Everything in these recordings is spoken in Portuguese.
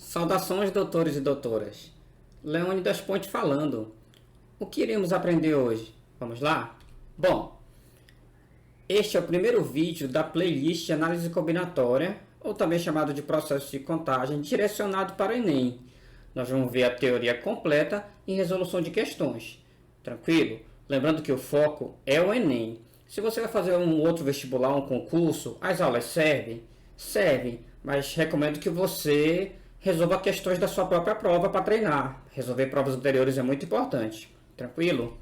Saudações, doutores e doutoras. Leônidas Ponte falando. O que iremos aprender hoje? Vamos lá? Bom, este é o primeiro vídeo da playlist de análise combinatória, ou também chamado de processo de contagem, direcionado para o Enem. Nós vamos ver a teoria completa e resolução de questões. Tranquilo? Lembrando que o foco é o Enem. Se você vai fazer um outro vestibular, um concurso, as aulas servem? Servem, mas recomendo que você resolva questões da sua própria prova para treinar. Resolver provas anteriores é muito importante. Tranquilo?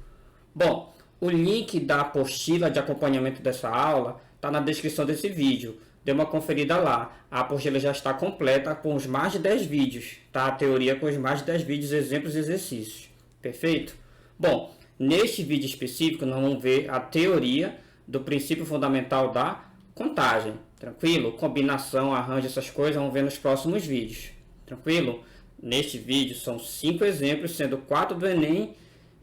Bom, o link da apostila de acompanhamento dessa aula está na descrição desse vídeo. Dê uma conferida lá. A apostila já está completa com os mais de 10 vídeos. Tá? A teoria com os mais de 10 vídeos, exemplos e exercícios. Perfeito? Bom, neste vídeo específico nós vamos ver a teoria do princípio fundamental da contagem. Tranquilo? Combinação, arranjo, essas coisas vamos ver nos próximos vídeos. Tranquilo? Neste vídeo são 5 exemplos, sendo 4 do Enem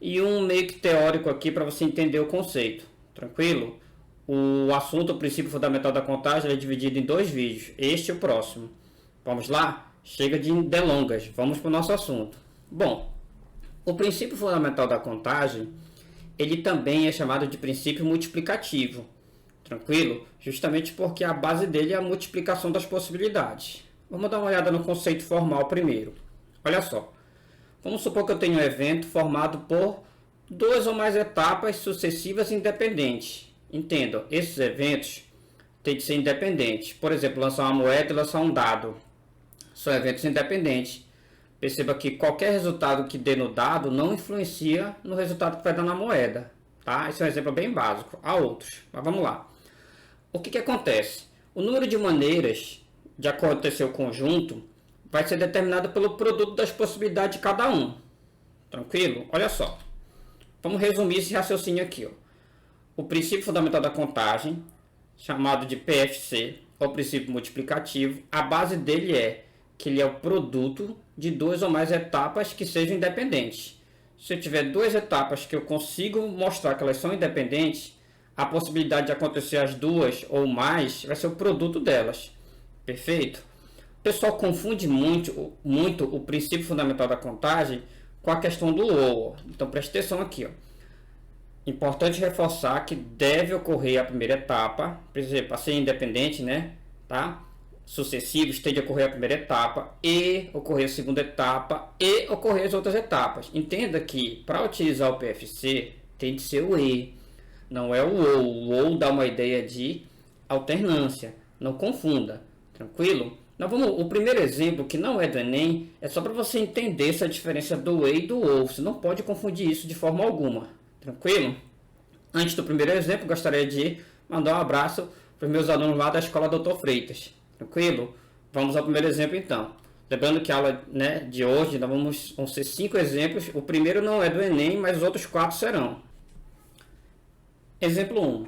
e um meio que teórico aqui para você entender o conceito. Tranquilo? O assunto, o princípio fundamental da contagem, é dividido em 2 vídeos. Este e o próximo. Vamos lá? Chega de delongas. Vamos para o nosso assunto. Bom, o princípio fundamental da contagem, ele também é chamado de princípio multiplicativo. Tranquilo? Justamente porque a base dele é a multiplicação das possibilidades. Vamos dar uma olhada no conceito formal primeiro. Olha só. Vamos supor que eu tenho um evento formado por 2 ou mais etapas sucessivas independentes. Entendam, esses eventos têm de ser independentes. Por exemplo, lançar uma moeda e lançar um dado. São eventos independentes. Perceba que qualquer resultado que dê no dado não influencia no resultado que vai dar na moeda. Tá? Esse é um exemplo bem básico. Há outros, mas vamos lá. O que acontece? O número de maneiras de acontecer o conjunto vai ser determinado pelo produto das possibilidades de cada um. Tranquilo? Olha só. Vamos resumir esse raciocínio aqui. Ó. O princípio fundamental da contagem, chamado de PFC, ou princípio multiplicativo, a base dele é que ele é o produto de 2 ou mais etapas que sejam independentes. Se eu tiver 2 etapas que eu consigo mostrar que elas são independentes, a possibilidade de acontecer as 2 ou mais vai ser o produto delas. Perfeito? O pessoal confunde muito o princípio fundamental da contagem com a questão do ou. Então preste atenção aqui. Ó. Importante reforçar que deve ocorrer a primeira etapa, por exemplo, para ser independente, né? Tá? Sucessivos tem de ocorrer a primeira etapa e ocorrer a segunda etapa e ocorrer as outras etapas. Entenda que para utilizar o PFC tem de ser o e, não é o ou. O ou dá uma ideia de alternância, não confunda. Tranquilo? O primeiro exemplo, que não é do Enem, é só para você entender essa diferença do e e do ou. Você não pode confundir isso de forma alguma. Tranquilo? Antes do primeiro exemplo, gostaria de mandar um abraço para os meus alunos lá da Escola Dr. Freitas. Tranquilo? Vamos ao primeiro exemplo então. Lembrando que a aula, né, de hoje vão ser 5 exemplos. O primeiro não é do Enem, mas os outros 4 serão. Exemplo 1.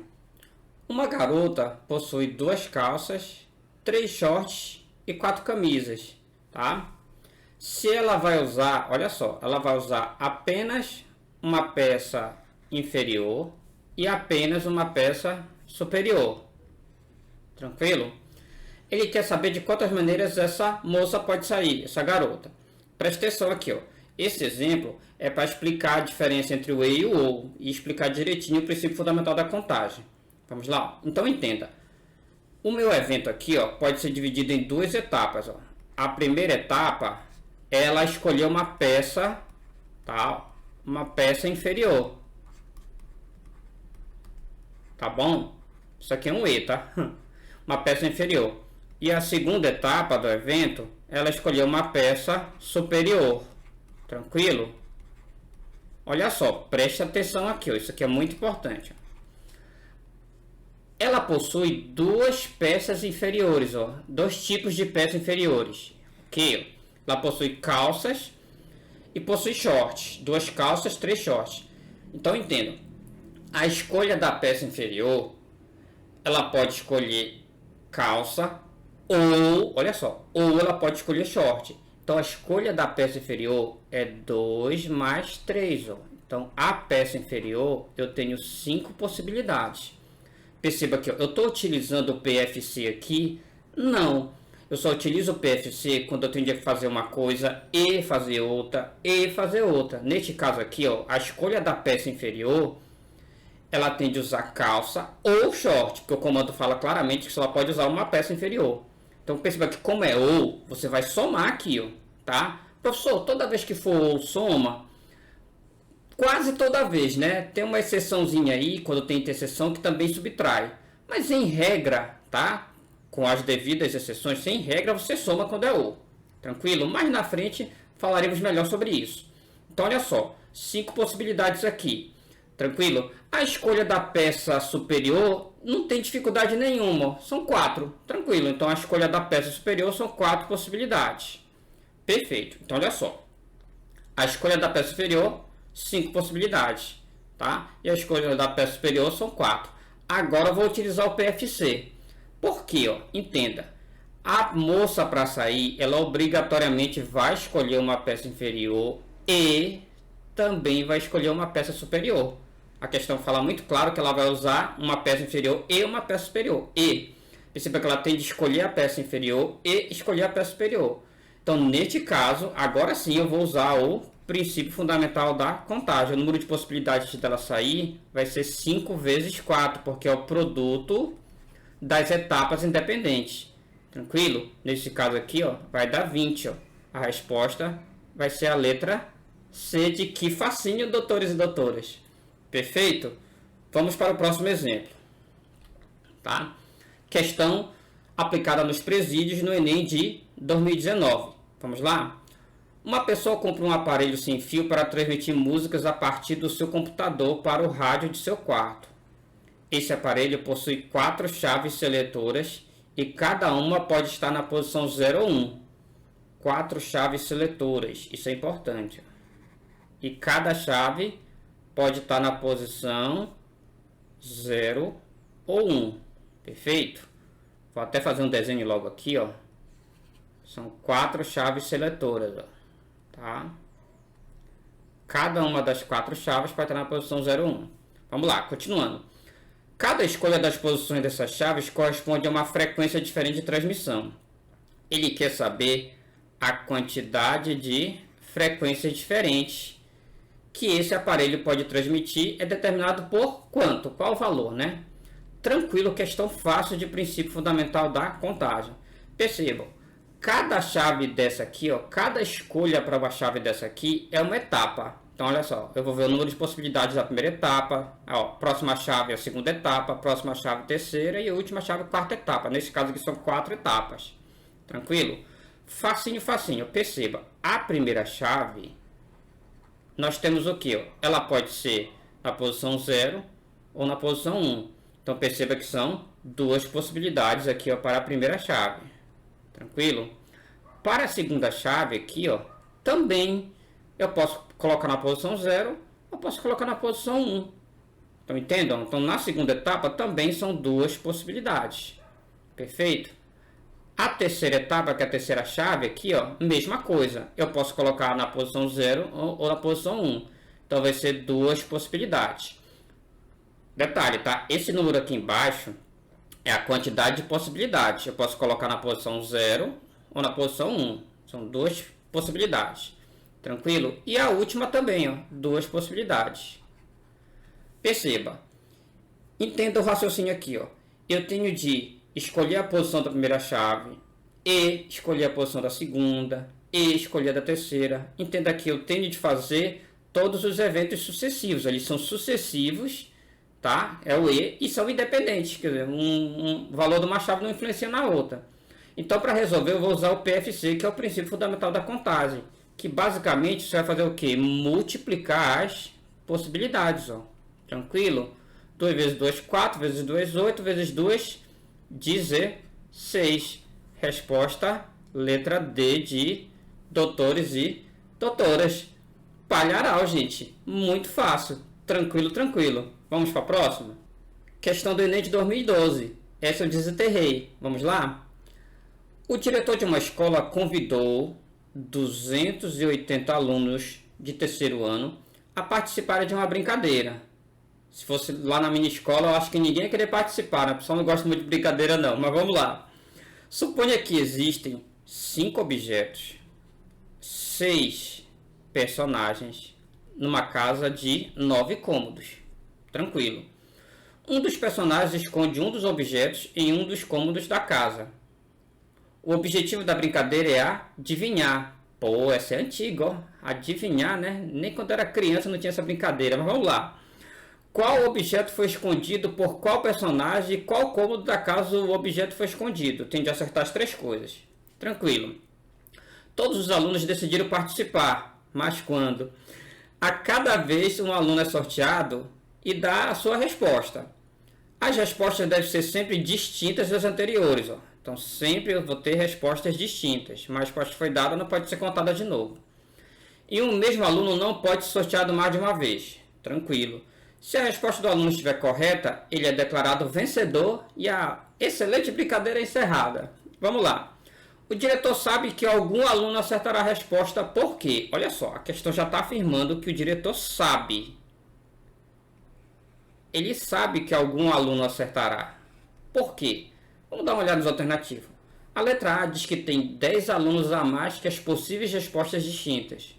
Uma garota possui 2 calças, 3 shorts e 4 camisas, tá? Se ela vai usar, olha só, ela vai usar apenas uma peça inferior e apenas uma peça superior. Tranquilo? Ele quer saber de quantas maneiras essa moça pode sair, essa garota. Presta atenção aqui, ó. Esse exemplo é para explicar a diferença entre o e e o ou e explicar direitinho o princípio fundamental da contagem. Vamos lá? Então entenda. O meu evento aqui, ó, pode ser dividido em 2 etapas. Ó. A primeira etapa, ela escolheu uma peça, tá? Uma peça inferior. Tá bom? Isso aqui é um e, tá? Uma peça inferior. E a segunda etapa do evento, ela escolheu uma peça superior. Tranquilo? Olha só, preste atenção aqui, ó. Isso aqui é muito importante. Ela possui 2 peças inferiores, ó, 2 tipos de peças inferiores. Ok? Ela possui calças e possui shorts. 2 calças, 3 shorts. Então entenda. A escolha da peça inferior, ela pode escolher calça ou, olha só, ou ela pode escolher short. Então a escolha da peça inferior é 2 mais 3. Ó. Então a peça inferior eu tenho 5 possibilidades. Perceba que eu estou utilizando o PFC aqui? Não. eu só utilizo o PFC quando eu tenho que fazer uma coisa e fazer outra e fazer outra. Neste caso aqui, ó, a escolha da peça inferior, ela tem de usar calça ou short, porque o comando fala claramente que só pode usar uma peça inferior. Então perceba que como é ou, você vai somar aqui, ó, tá? Professor, toda vez que for ou soma, quase toda vez, né? Tem uma exceçãozinha aí, quando tem interseção, que também subtrai. Mas em regra, tá? Com as devidas exceções, sem regra, você soma quando é ou. Tranquilo? Mais na frente falaremos melhor sobre isso. Então olha só, 5 possibilidades aqui. Tranquilo? A escolha da peça superior não tem dificuldade nenhuma. São 4. Tranquilo. Então a escolha da peça superior são 4 possibilidades. Perfeito. Então olha só. A escolha da peça inferior, 5 possibilidades. Tá? E a escolha da peça superior são 4. Agora eu vou utilizar o PFC. Por quê? Ó? Entenda. A moça para sair, ela obrigatoriamente vai escolher uma peça inferior e também vai escolher uma peça superior. A questão fala muito claro que ela vai usar uma peça inferior e uma peça superior. E perceba que ela tem de escolher a peça inferior e escolher a peça superior. Então, neste caso, agora sim eu vou usar o princípio fundamental da contagem. O número de possibilidades dela sair vai ser 5 vezes 4, porque é o produto das etapas independentes. Tranquilo? Nesse caso aqui, ó, vai dar 20. Ó. A resposta vai ser a letra C de que facinho, doutores e doutoras. Perfeito? Vamos para o próximo exemplo. Tá? Questão aplicada nos presídios no Enem de 2019. Vamos lá? Uma pessoa compra um aparelho sem fio para transmitir músicas a partir do seu computador para o rádio de seu quarto. Esse aparelho possui 4 chaves seletoras e cada uma pode estar na posição 0 ou 1. 4 chaves seletoras, isso é importante. E cada chave pode estar na posição 0 ou 1. Perfeito? Vou até fazer um desenho logo aqui, ó. São 4 chaves seletoras, ó. Tá? Cada uma das 4 chaves pode estar na posição 0 ou 1. Vamos lá, continuando. Cada escolha das posições dessas chaves corresponde a uma frequência diferente de transmissão. Ele quer saber a quantidade de frequências diferentes que esse aparelho pode transmitir é determinado por quanto? Qual o valor, né? Tranquilo, questão fácil de princípio fundamental da contagem. Percebam, cada chave dessa aqui, ó, cada escolha para uma chave dessa aqui é uma etapa. Então, olha só, eu vou ver o número de possibilidades da primeira etapa, ó, próxima chave é a segunda etapa, próxima chave terceira e a última chave quarta etapa. Nesse caso aqui são 4 etapas. Tranquilo? Facinho, facinho. Perceba, a primeira chave nós temos o que? Ela pode ser na posição 0 ou na posição 1. Então perceba que são 2 possibilidades aqui, ó, para a primeira chave. Tranquilo? Para a segunda chave aqui, ó, também eu posso colocar na posição 0 ou posso colocar na posição 1. Então entendam? Então na segunda etapa também são 2 possibilidades. Perfeito? A terceira etapa, que é a terceira chave aqui, ó, mesma coisa. Eu posso colocar na posição 0 ou na posição 1. Então vai ser 2 possibilidades. Detalhe, tá? Esse número aqui embaixo é a quantidade de possibilidades. Eu posso colocar na posição 0 ou na posição 1. São 2 possibilidades. Tranquilo? E a última também, ó, 2 possibilidades. Perceba. Entenda o raciocínio aqui, ó. Eu tenho de escolher a posição da primeira chave e escolher a posição da segunda e escolher a da terceira. Entenda que eu tenho de fazer todos os eventos sucessivos. Eles são sucessivos, tá? É o e são independentes. Quer dizer, um valor de uma chave não influencia na outra. Então, para resolver, eu vou usar o PFC, que é o princípio fundamental da contagem. Que basicamente você vai fazer o quê? Multiplicar as possibilidades, ó. Tranquilo? 2 vezes 2, 4 vezes 2, 8 vezes 2, 16. Resposta, letra D de doutores e doutoras. Palharal, gente. Muito fácil. Tranquilo, tranquilo. Vamos para a próxima? Questão do Enem de 2012. Essa eu desenterrei. Vamos lá? O diretor de uma escola convidou 280 alunos de terceiro ano a participarem de uma brincadeira. Se fosse lá na minha escola, eu acho que ninguém ia querer participar, né? O pessoal não gosta muito de brincadeira não, mas vamos lá. Suponha que existem 5 objetos, 6 personagens numa casa de 9 cômodos. Tranquilo. Um dos personagens esconde um dos objetos em um dos cômodos da casa. O objetivo da brincadeira é adivinhar. Pô, essa é antiga, ó. Adivinhar, né? Nem quando era criança não tinha essa brincadeira, mas vamos lá. Qual objeto foi escondido por qual personagem e qual cômodo da casa o objeto foi escondido? Tem de acertar as 3 coisas. Tranquilo. Todos os alunos decidiram participar, mas quando? A cada vez um aluno é sorteado e dá a sua resposta. As respostas devem ser sempre distintas das anteriores. Ó. Então sempre eu vou ter respostas distintas. Mas a resposta que foi dada não pode ser contada de novo. E um mesmo aluno não pode ser sorteado mais de uma vez. Tranquilo. Se a resposta do aluno estiver correta, ele é declarado vencedor e a excelente brincadeira é encerrada. Vamos lá. O diretor sabe que algum aluno acertará a resposta por quê? Olha só, a questão já está afirmando que o diretor sabe. Ele sabe que algum aluno acertará. Por quê? Vamos dar uma olhada nas alternativas. A letra A diz que tem 10 alunos a mais que as possíveis respostas distintas.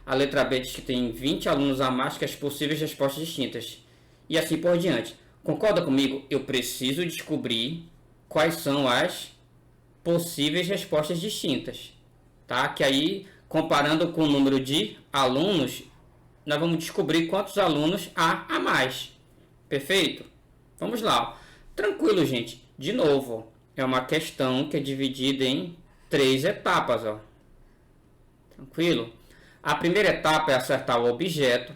A letra B diz que tem 20 alunos a mais que as possíveis respostas distintas. E assim por diante. Concorda comigo? Eu preciso descobrir quais são as possíveis respostas distintas. Tá? Que aí, comparando com o número de alunos, nós vamos descobrir quantos alunos há a mais. Perfeito? Vamos lá. Tranquilo, gente. De novo, é uma questão que é dividida em 3 etapas. Ó. Tranquilo? A primeira etapa é acertar o objeto,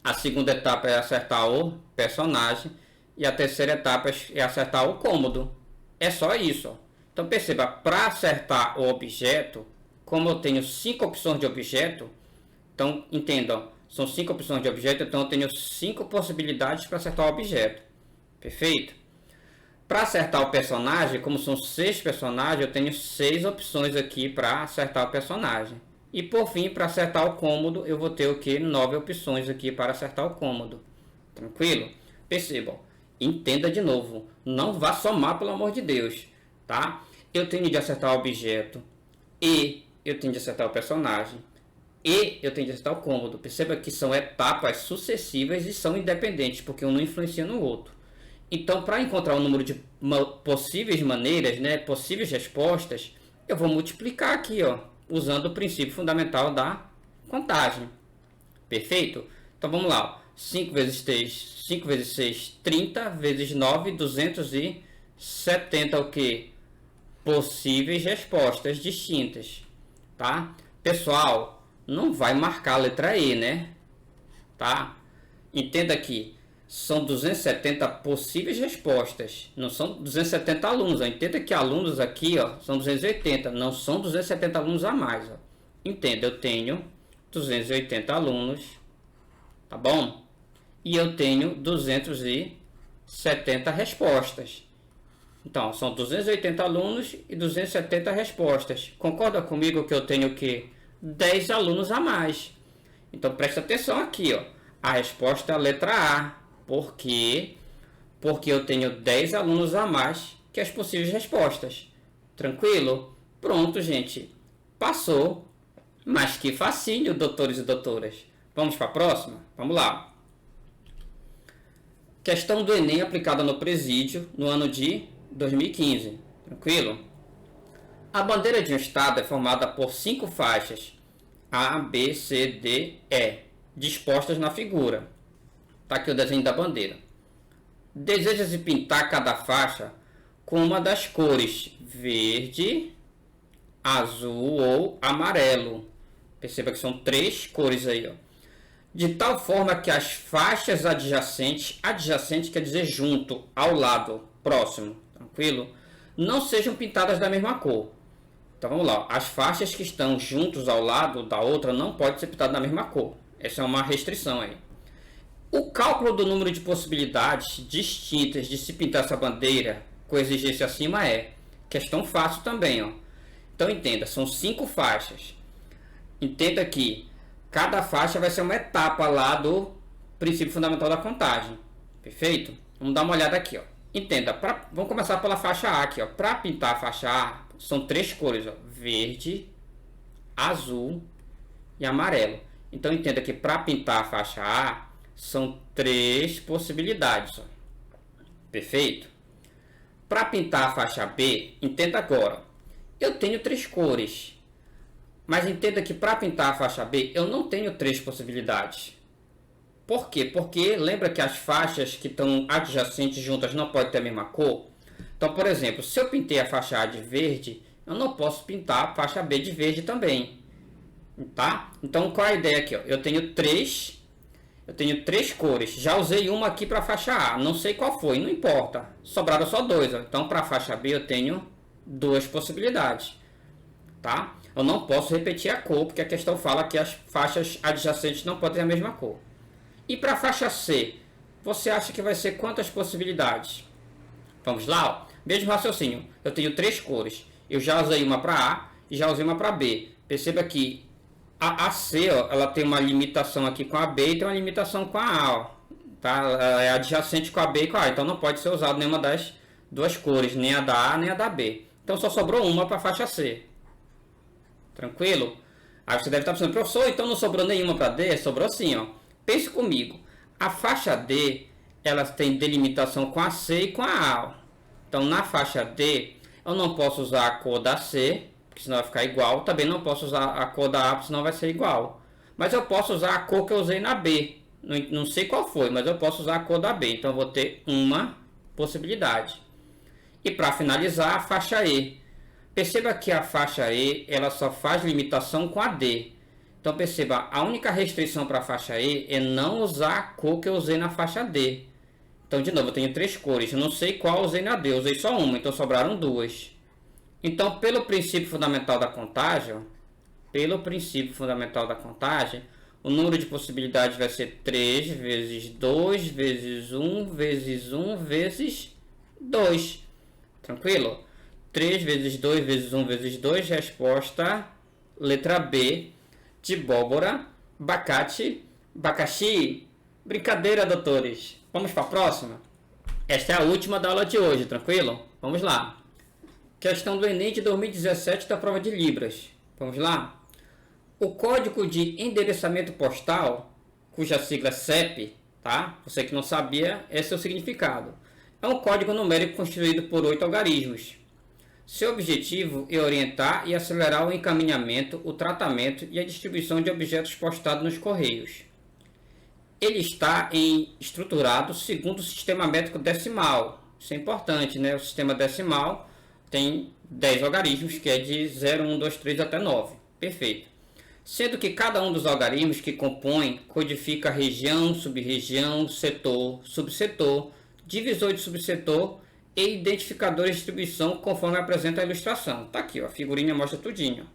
a segunda etapa é acertar o personagem e a terceira etapa é acertar o cômodo. É só isso. Ó. Então perceba, para acertar o objeto, como eu tenho 5 opções de objeto, então entendam, são 5 opções de objeto, então eu tenho 5 possibilidades para acertar o objeto. Perfeito? Para acertar o personagem, como são 6 personagens, eu tenho 6 opções aqui para acertar o personagem. E por fim, para acertar o cômodo, eu vou ter o que? 9 opções aqui para acertar o cômodo. Tranquilo? Percebam, entenda de novo, não vá somar pelo amor de Deus, tá? Eu tenho de acertar o objeto, e eu tenho de acertar o personagem, e eu tenho de acertar o cômodo. Perceba que são etapas sucessivas e são independentes, porque um não influencia no outro. Então, para encontrar o número de possíveis maneiras, né, possíveis respostas, eu vou multiplicar aqui, ó, usando o princípio fundamental da contagem. Perfeito? Então vamos lá. 5 vezes 3, 5 vezes 6, 30, vezes 9, 270 o que? Possíveis respostas distintas. Tá? Pessoal, não vai marcar a letra E, né? Tá? Entenda aqui. São 270 possíveis respostas, não são 270 alunos. Ó. Entenda que alunos aqui ó, são 280, não são 270 alunos a mais. Ó. Entenda, eu tenho 280 alunos, tá bom? E eu tenho 270 respostas. Então, são 280 alunos e 270 respostas. Concorda comigo que eu tenho que 10 alunos a mais? Então, presta atenção aqui, ó. A resposta é a letra A. Por quê? Porque eu tenho 10 alunos a mais que as possíveis respostas. Tranquilo? Pronto, gente. Passou. Mas que facinho, doutores e doutoras. Vamos para a próxima? Vamos lá. Questão do Enem aplicada no Presídio no ano de 2015. Tranquilo? A bandeira de um estado é formada por 5 faixas A, B, C, D, E, dispostas na figura. Está aqui o desenho da bandeira. Deseja-se pintar cada faixa com uma das cores verde, azul ou amarelo. Perceba que são 3 cores aí, ó. De tal forma que as faixas adjacentes quer dizer junto, ao lado, próximo, tranquilo? Não sejam pintadas da mesma cor. Então vamos lá, as faixas que estão juntos ao lado da outra não podem ser pintadas da mesma cor. Essa é uma restrição aí. O cálculo do número de possibilidades distintas de se pintar essa bandeira com exigência acima é questão fácil também, ó. Então entenda, são 5 faixas. Entenda que cada faixa vai ser uma etapa lá do princípio fundamental da contagem. Perfeito? Vamos dar uma olhada aqui, ó. Entenda, vamos começar pela faixa A aqui, ó. Para pintar a faixa A, são 3 cores, ó. Verde, azul e amarelo. Então entenda que para pintar a faixa A, são 3 possibilidades, ó. Perfeito? Para pintar a faixa B, entenda agora. Eu tenho 3 cores. Mas entenda que para pintar a faixa B, eu não tenho 3 possibilidades. Por quê? Porque lembra que as faixas que estão adjacentes juntas não podem ter a mesma cor? Então, por exemplo, se eu pintei a faixa A de verde, eu não posso pintar a faixa B de verde também. Tá? Então, qual é a ideia aqui? Ó? Eu tenho três cores. Já usei uma aqui para a faixa A. Não sei qual foi, não importa. Sobraram só 2. Ó. Então, para a faixa B, eu tenho 2 possibilidades. Tá? Eu não posso repetir a cor, porque a questão fala que as faixas adjacentes não podem ter a mesma cor. E para a faixa C, você acha que vai ser quantas possibilidades? Vamos lá? Ó. Mesmo raciocínio. Eu tenho 3 cores. Eu já usei uma para A e já usei uma para B. Perceba que a C, ó, ela tem uma limitação aqui com a B e tem uma limitação com a A. Ó, tá? Ela é adjacente com a B e com a A. Então não pode ser usado nenhuma das duas cores, nem a da A nem a da B. Então só sobrou uma para a faixa C. Tranquilo? Aí você deve estar pensando, professor, então não sobrou nenhuma para D? Sobrou sim, ó. Pense comigo. A faixa D, ela tem delimitação com a C e com a A. Ó. Então na faixa D, eu não posso usar a cor da C, porque senão vai ficar igual. Também não posso usar a cor da A, porque senão vai ser igual. Mas eu posso usar a cor que eu usei na B. Não sei qual foi, mas eu posso usar a cor da B. Então eu vou ter uma possibilidade. E para finalizar, a faixa E. Perceba que a faixa E, ela só faz limitação com a D. Então perceba, a única restrição para a faixa E é não usar a cor que eu usei na faixa D. Então de novo, eu tenho 3 cores. Eu não sei qual eu usei na D, eu usei só uma, então sobraram 2. Então, pelo princípio fundamental da contagem, o número de possibilidades vai ser 3 vezes 2 vezes 1 vezes 1 vezes 2. Tranquilo? 3 vezes 2 vezes 1 vezes 2, resposta letra B, de abóbora, abacate, abacaxi. Brincadeira, doutores. Vamos para a próxima? Esta é a última da aula de hoje, tranquilo? Vamos lá. Questão do Enem de 2017 da prova de Libras. Vamos lá? O código de endereçamento postal, cuja sigla é CEP, tá? Você que não sabia, esse é o significado. É um código numérico constituído por 8 algarismos. Seu objetivo é orientar e acelerar o encaminhamento, o tratamento e a distribuição de objetos postados nos correios. Ele está estruturado segundo o sistema métrico decimal. Isso é importante, né? O sistema decimal tem 10 algarismos, que é de 0, 1, 2, 3 até 9. Perfeito. Sendo que cada um dos algarismos que compõem codifica região, sub-região, setor, subsetor, divisor de subsetor e identificador de distribuição, conforme apresenta a ilustração. Tá aqui, ó, a figurinha mostra tudinho.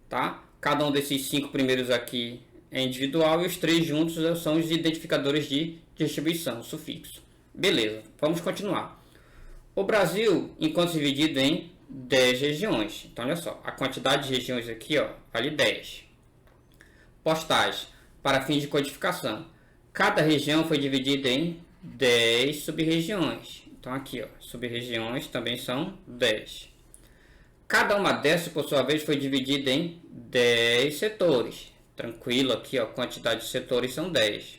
Tá? Cada um desses 5 primeiros aqui é individual e os 3 juntos são os identificadores de distribuição, sufixo. Beleza, vamos continuar. O Brasil encontra-se dividido em 10 regiões. Então, olha só, a quantidade de regiões aqui, ó, vale 10. Postais, para fins de codificação. Cada região foi dividida em 10 sub-regiões. Então, aqui, ó, sub-regiões também são 10. Cada uma dessas, por sua vez, foi dividida em 10 setores. Tranquilo, aqui, ó, a quantidade de setores são 10.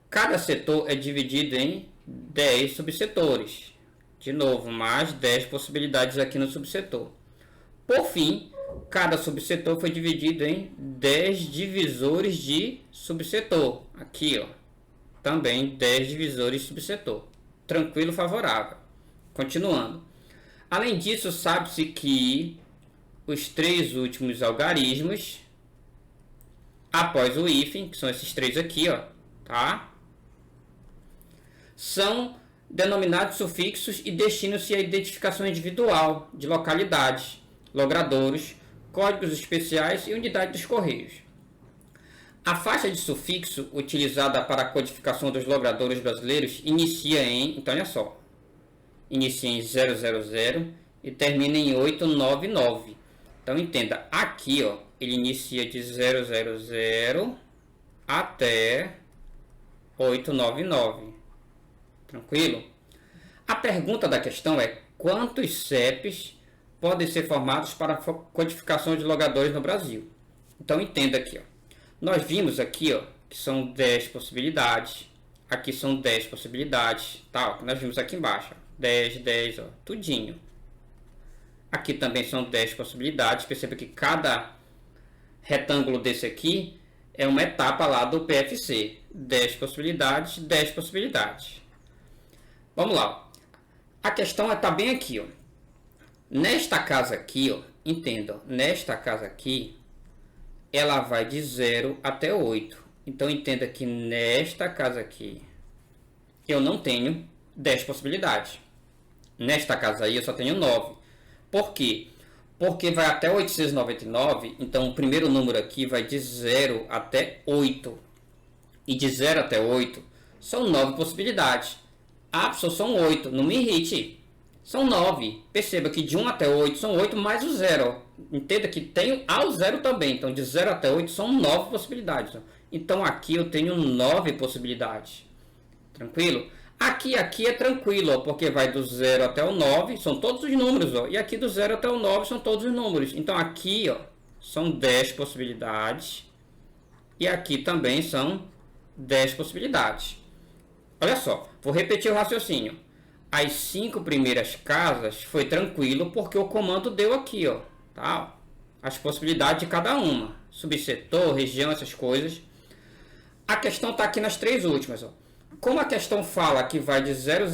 Cada setor é dividido em 10 subsetores. De novo, mais 10 possibilidades aqui no subsetor. Por fim, cada subsetor foi dividido em 10 divisores de subsetor. Aqui, ó, também 10 divisores de subsetor. Tranquilo, favorável. Continuando. Além disso, sabe-se que os 3 últimos algarismos, após o hífen, que são esses 3 aqui, ó, tá? São denominados sufixos e destinam-se à identificação individual de localidades, logradouros, códigos especiais e unidade dos correios. A faixa de sufixo utilizada para a codificação dos logradouros brasileiros inicia em, então olha só, inicia em 000 e termina em 899. Então entenda, aqui ó, ele inicia de 000 até 899. Tranquilo? A pergunta da questão é: quantos CEPs podem ser formados para a codificação de logadores no Brasil? Então entenda aqui, ó. Nós vimos aqui, ó, que são 10 possibilidades. Aqui são 10 possibilidades, tá? Nós vimos aqui embaixo, ó. 10, 10, ó, tudinho. Aqui também são 10 possibilidades. Perceba que cada retângulo desse aqui é uma etapa lá do PFC. 10 possibilidades, 10 possibilidades. Vamos lá. A questão está bem aqui, ó. Nesta casa aqui, ó, entenda, nesta casa aqui, ela vai de 0 até 8. Então entenda que nesta casa aqui, eu não tenho 10 possibilidades. Nesta casa aí eu só tenho 9. Por quê? Porque vai até 899, então o primeiro número aqui vai de 0 até 8. E de 0 até 8 são 9 possibilidades. Ah, professor, são 8, não me irrite. São 9. Perceba que de 1 até 8 são 8 mais o 0. Entenda que tem ao 0 também. Então de 0 até 8 são 9 possibilidades. Então aqui eu tenho 9 possibilidades. Tranquilo? Aqui é tranquilo, ó, porque vai do 0 até o 9, são todos os números, ó, e aqui do 0 até o 9 são todos os números. Então aqui, ó, são 10 possibilidades, e aqui também são 10 possibilidades. Olha só, vou repetir o raciocínio. As 5 primeiras casas foi tranquilo, porque o comando deu aqui, ó, tá? As possibilidades de cada uma, subsetor, região, essas coisas. A questão está aqui nas 3 últimas, ó. Como a questão fala que vai de 000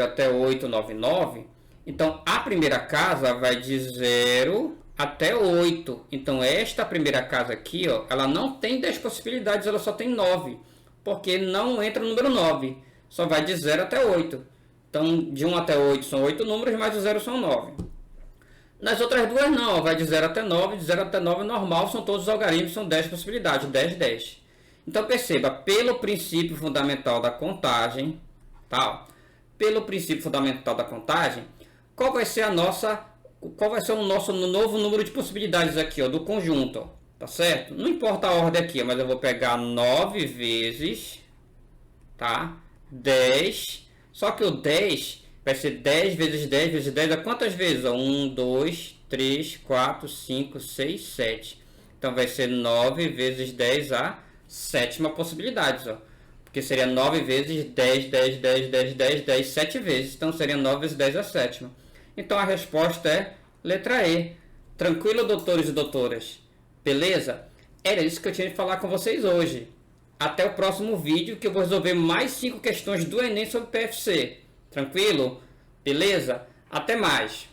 até 899, então a primeira casa vai de 0 até 8. Então esta primeira casa aqui, ó, ela não tem 10 possibilidades, ela só tem 9. Porque não entra o número 9. Só vai de 0 até 8. Então de 1 até 8 são 8 números, mais o 0 são 9. Nas outras duas não, ó, vai de 0 até 9. De 0 até 9 normal, são todos os algarismos, são 10 possibilidades, 10, 10. Então perceba, pelo princípio fundamental da contagem, tá? Pelo princípio fundamental da contagem, qual vai ser o nosso novo número de possibilidades aqui, ó, do conjunto, ó, tá certo? Não importa a ordem aqui, mas eu vou pegar 9 vezes, tá? 10, só que o 10 vai ser 10 vezes 10 vezes 10, a quantas vezes? 1, 2, 3, 4, 5, 6, 7. Então vai ser 9 vezes 10 a sétima possibilidade, ó. Porque seria 9 vezes 10, 10, 10, 10, 10, 10, 7 vezes. Então seria 9 vezes 10 a sétima. Então a resposta é letra E. Tranquilo, doutores e doutoras? Beleza? Era isso que eu tinha de falar com vocês hoje. Até o próximo vídeo, que eu vou resolver mais 5 questões do Enem sobre PFC. Tranquilo? Beleza? Até mais!